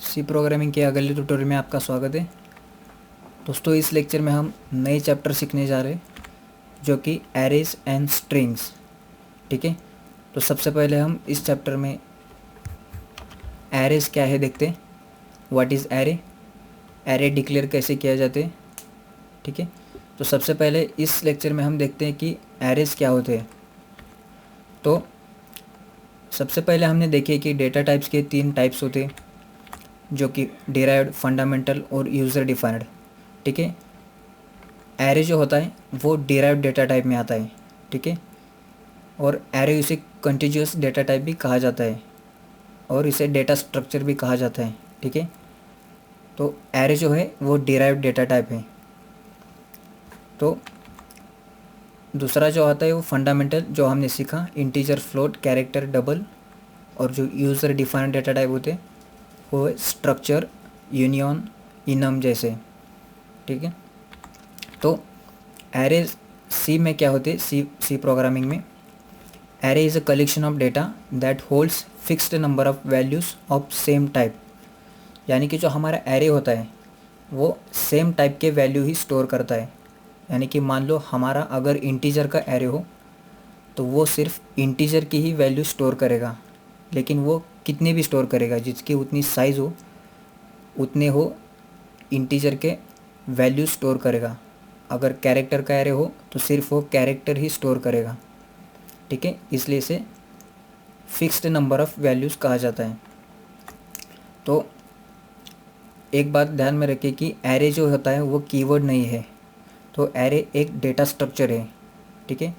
सी programming के अगले tutorial में आपका स्वागत है। दोस्तों, इस लेक्चर में हम नए चैप्टर सीखने जा रहे हैं जो कि एरेज एंड स्ट्रिंग्स। ठीक है, तो सबसे पहले हम इस चैप्टर में एरेज क्या है देखते हैं। What is array, array declare कैसे किया जाते हैं। ठीक है, तो सबसे पहले इस लेक्चर में हम देखते हैं कि एरेज क्या होते हैं। तो सबसे पहले हमने देखे कि डेटा टाइप्स के 3 टाइप्स होते हैं जो कि डिराइव्ड, फंडामेंटल और यूज़र डिफाइंड। ठीक है, एरे जो होता है वो डिराइव्ड डेटा टाइप में आता है। ठीक है, और एरे इसे कंटीन्यूअस डेटा टाइप भी कहा जाता है और इसे डेटा स्ट्रक्चर भी कहा जाता है। ठीक है, तो एरे जो है वो डिराइव्ड डेटा टाइप है। तो दूसरा जो आता है वो फंडामेंटल, जो हमने सीखा, इंटीजर, फ्लोट, कैरेक्टर, डबल। और जो यूज़र डिफाइंड डेटा टाइप होते हैं वो स्ट्रक्चर, यूनियन, इनम जैसे। ठीक है, तो एरे सी में क्या होते हैं, सी प्रोग्रामिंग में array is a collection of data that holds fixed number of values of same type. यानी कि जो हमारा एरे होता है वो सेम टाइप के वैल्यू ही स्टोर करता है। यानी कि मान लो हमारा अगर इंटीजर का एरे हो तो वो सिर्फ इंटीजर की ही वैल्यू स्टोर करेगा, लेकिन वो कितनी भी स्टोर करेगा, जिसकी उतनी साइज़ हो उतने हो इंटीजर के वैल्यू स्टोर करेगा। अगर कैरेक्टर का एरे हो तो सिर्फ वो कैरेक्टर ही स्टोर करेगा। ठीक है, इसलिए इसे फिक्स्ड नंबर ऑफ़ वैल्यूज़ कहा जाता है। तो एक बात ध्यान में रखिए कि एरे जो होता है वो कीवर्ड नहीं है, तो एरे एक डेटा स्ट्रक्चर है। ठीक है,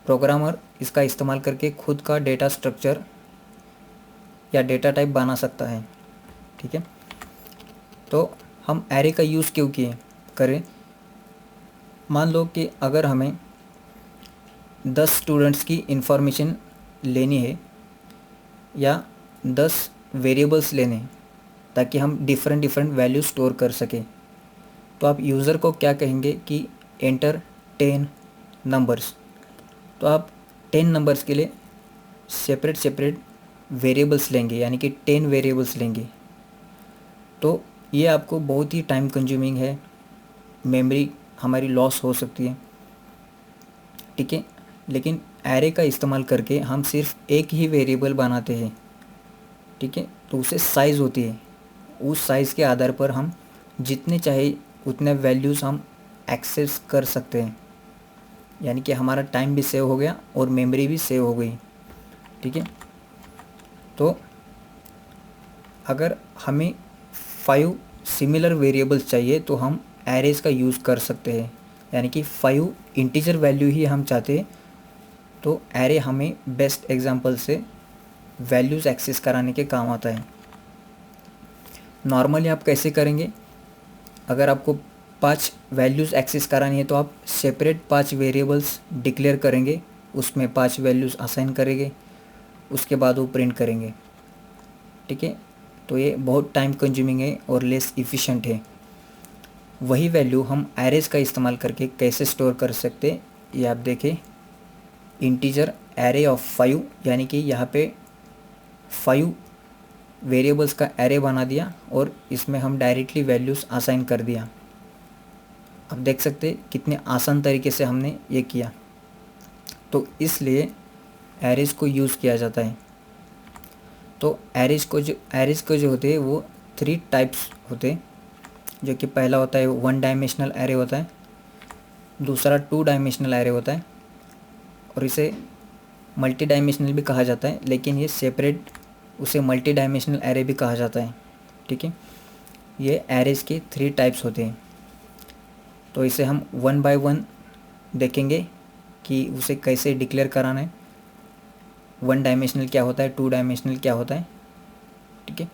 प्रोग्रामर इसका इस्तेमाल करके खुद का डेटा स्ट्रक्चर या डेटा टाइप बना सकता है। ठीक है, तो हम एरे का यूज़ क्यों करें। मान लो कि अगर हमें 10 स्टूडेंट्स की इंफॉर्मेशन लेनी है या 10 वेरिएबल्स लेने हैं ताकि हम डिफरेंट वैल्यू स्टोर कर सकें, तो आप यूज़र को क्या कहेंगे कि एंटर 10 नंबर्स। तो आप 10 नंबर्स के लिए सेपरेट वेरिएबल्स लेंगे, यानी कि 10 वेरिएबल्स लेंगे। तो ये आपको बहुत ही टाइम कंज्यूमिंग है, मेमोरी हमारी लॉस हो सकती है। ठीक है, लेकिन एरे का इस्तेमाल करके हम सिर्फ एक ही वेरिएबल बनाते हैं। ठीक है, तो उसे साइज़ होती है, उस साइज़ के आधार पर हम जितने चाहे उतने वैल्यूज़ हम एक्सेस कर सकते हैं। यानी कि हमारा टाइम भी सेव हो गया और मेमोरी भी सेव हो गई। ठीक है, तो अगर हमें 5 सिमिलर वेरिएबल्स चाहिए तो हम एरेज का यूज़ कर सकते हैं। यानी कि 5 इंटीजर वैल्यू ही हम चाहते हैं, तो एरे हमें बेस्ट एग्जांपल से वैल्यूज़ एक्सेस कराने के काम आता है। नॉर्मली आप कैसे करेंगे, अगर आपको 5 वैल्यूज़ एक्सेस करानी है तो आप सेपरेट 5 वेरिएबल्स डिक्लेयर करेंगे, उसमें 5 वैल्यूज़ असाइन करेंगे, उसके बाद वो प्रिंट करेंगे। ठीक है, तो ये बहुत टाइम कंज्यूमिंग है और लेस इफ़िशेंट है। वही वैल्यू हम एरेज का इस्तेमाल करके कैसे स्टोर कर सकते हैं, ये आप देखें। इंटीजर एरे ऑफ 5, यानी कि यहाँ पे 5 वेरिएबल्स का एरे बना दिया और इसमें हम डायरेक्टली वैल्यूज़ असाइन कर दिया। आप देख सकते हैं कितने आसान तरीके से हमने ये किया। तो इसलिए एरेज को यूज़ किया जाता है। तो एरेज को जो होते हैं वो 3 टाइप्स होते हैं, जो कि पहला होता है 1 डायमेंशनल एरे होता है, दूसरा 2 डायमेंशनल एरे होता है और इसे मल्टी डायमेंशनल भी कहा जाता है, लेकिन ये सेपरेट उसे मल्टी डायमेंशनल एरे भी कहा जाता है। ठीक है, ये एरेज के 3 टाइप्स होते हैं। तो इसे हम 1 बाय 1 देखेंगे कि उसे कैसे डिक्लेयर कराना है, 1 डायमेंशनल क्या होता है, 2 डायमेंशनल क्या होता है। ठीक है,